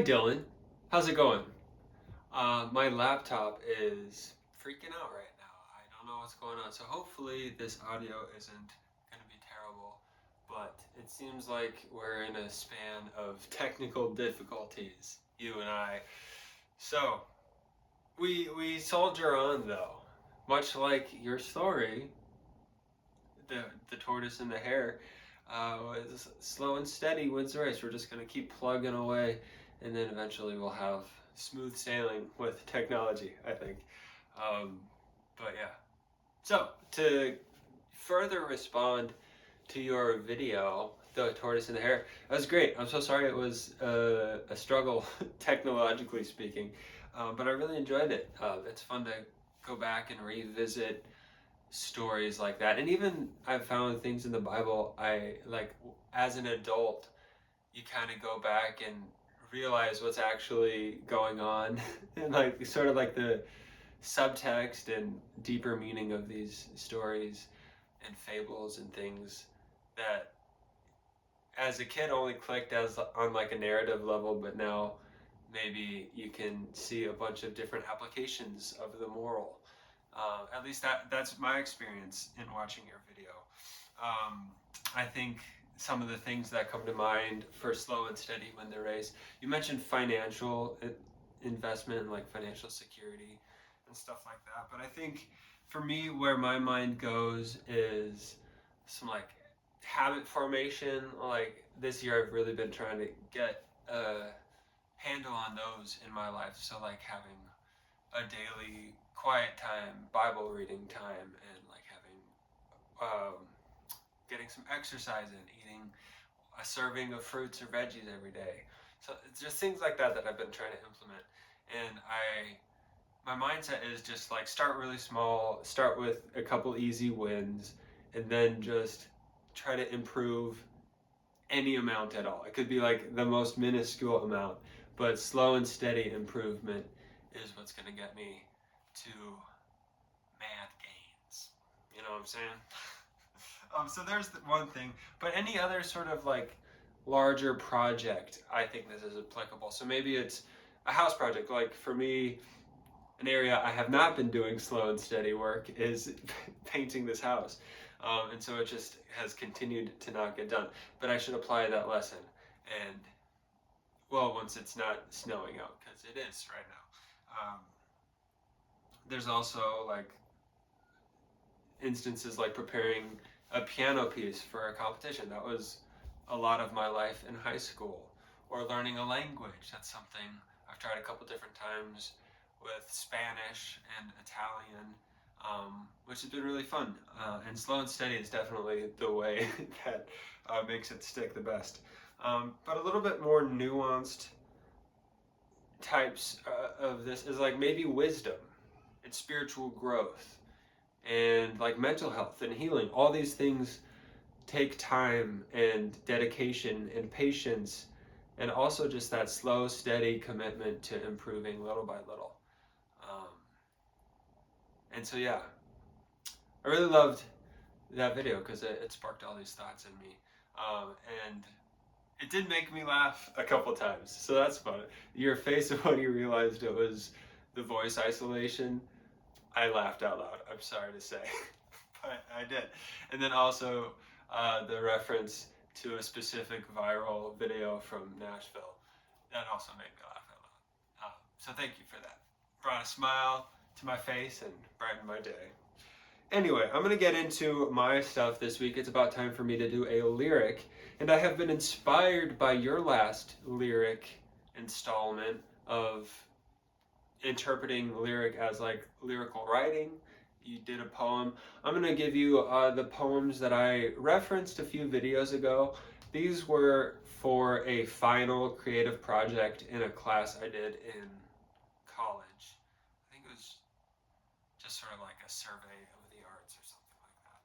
Dylan. How's it going? My laptop is freaking out right now. I don't know what's going on. So hopefully this audio isn't going to be terrible. But it seems like we're in a span of technical difficulties, you and I. So we soldier on though. Much like your story, the tortoise and the hare, was slow and steady wins the race. We're just going to keep plugging away, and then eventually we'll have smooth sailing with technology, I think. Um, but yeah. So, to further respond to your video, the tortoise and the hare, that was great. I'm so sorry it was a struggle, technologically speaking, but I really enjoyed it. It's fun to go back and revisit stories like that. And even I've found things in the Bible I like as an adult, you kind of go back and realize what's actually going on and like sort of like the subtext and deeper meaning of these stories and fables and things that as a kid only clicked as on like a narrative level, but now maybe you can see a bunch of different applications of the moral. At least that's my experience in watching your video. Um, I think some of the things that come to mind for slow and steady win the race. You mentioned financial investment, like financial security and stuff like that. But I think for me, where my mind goes is some like habit formation. Like this year, I've really been trying to get a handle on those in my life. So like having a daily quiet time, Bible reading time, and like having getting some exercise in, eating a serving of fruits or veggies every day. So it's just things like that that I've been trying to implement. And my mindset is just like start really small, start with a couple easy wins, and then just try to improve any amount at all. It could be like the most minuscule amount, but slow and steady improvement is what's going to get me to mad gains. You know what I'm saying? So there's one thing, but any other sort of like larger project, I think this is applicable. So maybe it's a house project. Like for me, an area I have not been doing slow and steady work is painting this house. And so it just has continued to not get done. But I should apply that lesson. And well, once it's not snowing out, because it is right now. There's also like instances like preparing a piano piece for a competition. That was a lot of my life in high school. Or learning a language. That's something I've tried a couple different times with Spanish and Italian, which has been really fun. And slow and steady is definitely the way that makes it stick the best. But a little bit more nuanced types of this is like maybe wisdom and spiritual growth and like mental health and healing. All these things take time and dedication and patience, and also just that slow, steady commitment to improving little by little. And so, yeah, I really loved that video because it sparked all these thoughts in me. And it did make me laugh a couple times, so that's fun. Your face when you realized it was the voice isolation, I laughed out loud. I'm sorry to say, but I did. And then also the reference to a specific viral video from Nashville, that also made me laugh out loud. So thank you for that. Brought a smile to my face and brightened my day. Anyway, I'm going to get into my stuff this week. It's about time for me to do a lyric, and I have been inspired by your last lyric installment of interpreting lyric as like lyrical writing. You did a poem. I'm going to give you the poems that I referenced a few videos ago. These were for a final creative project in a class I did in college. I think it was just sort of like a survey of the arts or something like that.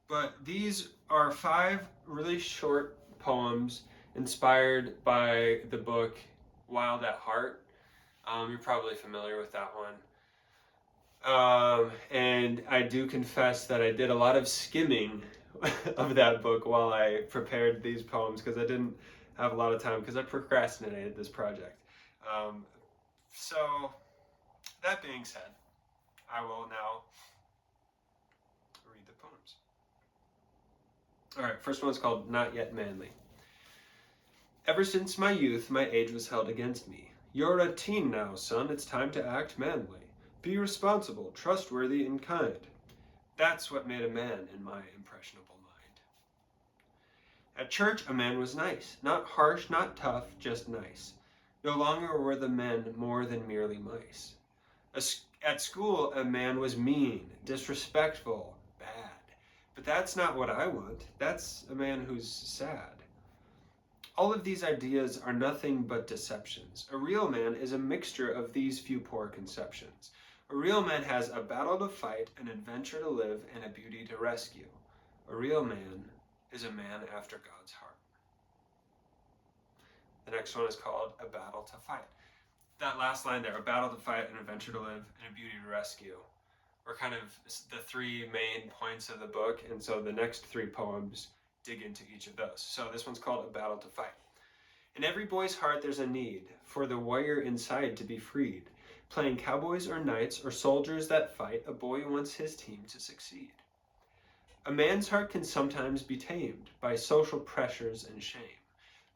But these are 5 really short poems inspired by the book Wild at Heart. You're probably familiar with that one. And I do confess that I did a lot of skimming of that book while I prepared these poems because I didn't have a lot of time because I procrastinated this project. So that being said, I will now read the poems. All right, first one is called Not Yet Manly. Ever since my youth, my age was held against me. You're a teen now, son, it's time to act manly. Be responsible, trustworthy, and kind. That's what made a man in my impressionable mind. At church, a man was nice. Not harsh, not tough, just nice. No longer were the men more than merely mice. At school, a man was mean, disrespectful, bad. But that's not what I want. That's a man who's sad. All of these ideas are nothing but deceptions. A real man is a mixture of these few poor conceptions. A real man has a battle to fight, an adventure to live, and a beauty to rescue. A real man is a man after God's heart. The next one is called A Battle to Fight. That last line there, a battle to fight, an adventure to live, and a beauty to rescue, are kind of the three main points of the book, and so the next three poems dig into each of those. So this one's called A Battle to Fight. In every boy's heart there's a need for the warrior inside to be freed. Playing cowboys or knights or soldiers that fight, a boy wants his team to succeed. A man's heart can sometimes be tamed by social pressures and shame.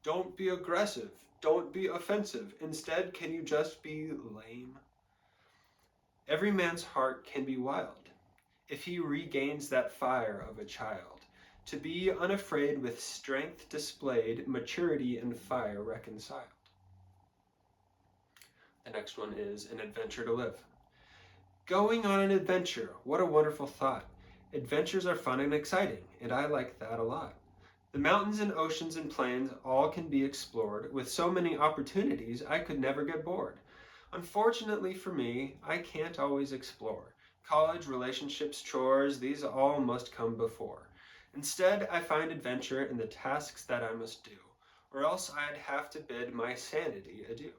Don't be aggressive, don't be offensive. Instead, can you just be lame? Every man's heart can be wild if he regains that fire of a child. To be unafraid with strength displayed, maturity and fire reconciled. The next one is An Adventure to Live. Going on an adventure, what a wonderful thought. Adventures are fun and exciting, and I like that a lot. The mountains and oceans and plains all can be explored. With so many opportunities, I could never get bored. Unfortunately for me, I can't always explore. College, relationships, chores, these all must come before. Instead, I find adventure in the tasks that I must do, or else I'd have to bid my sanity adieu.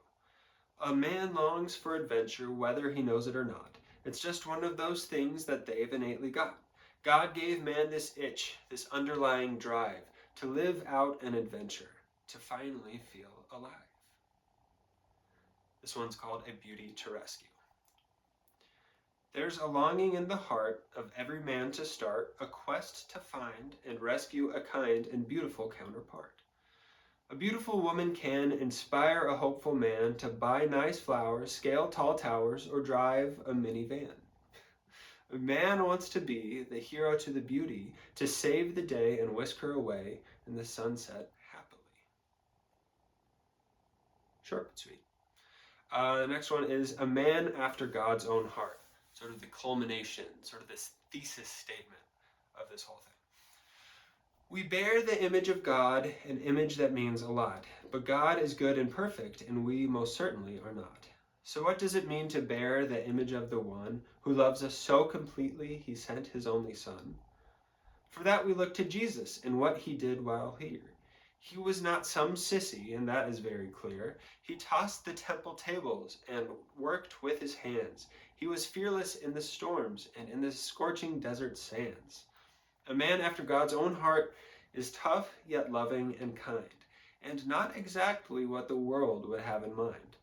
A man longs for adventure whether he knows it or not. It's just one of those things that they've innately got. God gave man this itch, this underlying drive, to live out an adventure, to finally feel alive. This one's called A Beauty to Rescue. There's a longing in the heart of every man to start a quest to find and rescue a kind and beautiful counterpart. A beautiful woman can inspire a hopeful man to buy nice flowers, scale tall towers, or drive a minivan. A man wants to be the hero to the beauty, to save the day and whisk her away in the sunset happily. Short but sweet. The next one is A Man After God's Own Heart. Sort of the culmination, sort of this thesis statement of this whole thing. We bear the image of God, an image that means a lot, but God is good and perfect, and we most certainly are not. So what does it mean to bear the image of the one who loves us so completely he sent his only son? For that we look to Jesus and what he did while here. He was not some sissy, and that is very clear. He tossed the temple tables and worked with his hands. He was fearless in the storms and in the scorching desert sands. A man after God's own heart is tough yet loving and kind, and not exactly what the world would have in mind.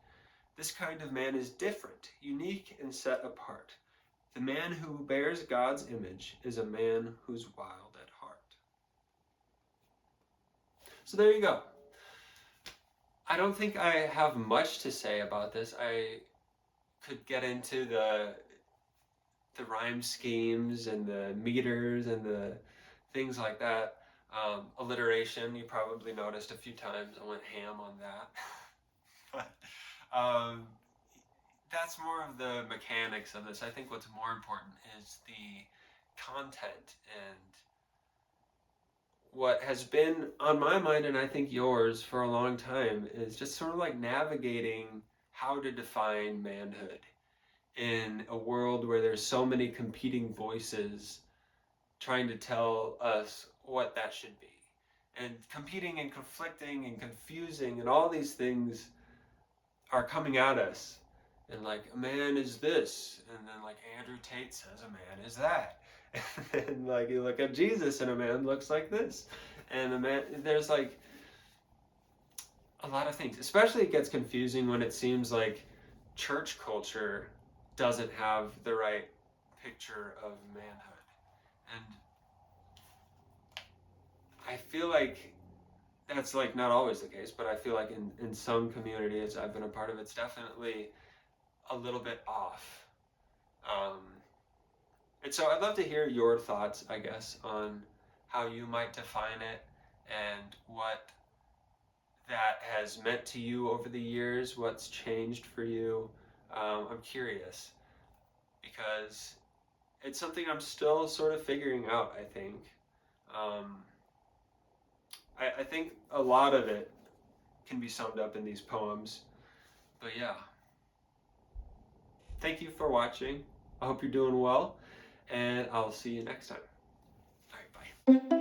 This kind of man is different, unique, and set apart. The man who bears God's image is a man who's wild at heart. So there you go. I don't think I have much to say about this. I could get into the rhyme schemes and the meters and the things like that. Alliteration, you probably noticed a few times. I went ham on that. But that's more of the mechanics of this. I think what's more important is the content, and what has been on my mind, and I think yours for a long time, is just sort of like navigating how to define manhood in a world where there's so many competing voices trying to tell us what that should be. And competing and conflicting and confusing and all these things are coming at us. And like, a man is this, and then like Andrew Tate says a man is that. And like you look at Jesus and a man looks like this. And a man, there's like, a lot of things. Especially it gets confusing when it seems like church culture doesn't have the right picture of manhood. And I feel like that's like not always the case, but I feel like in some communities I've been a part of, it's definitely a little bit off. Um, and so I'd love to hear your thoughts, I guess, on how you might define it and what that has meant to you over the years, what's changed for you. I'm curious because it's something I'm still sort of figuring out, I think. Um, I think a lot of it can be summed up in these poems. But yeah, thank you for watching. I hope you're doing well, and I'll see you next time. All right, bye.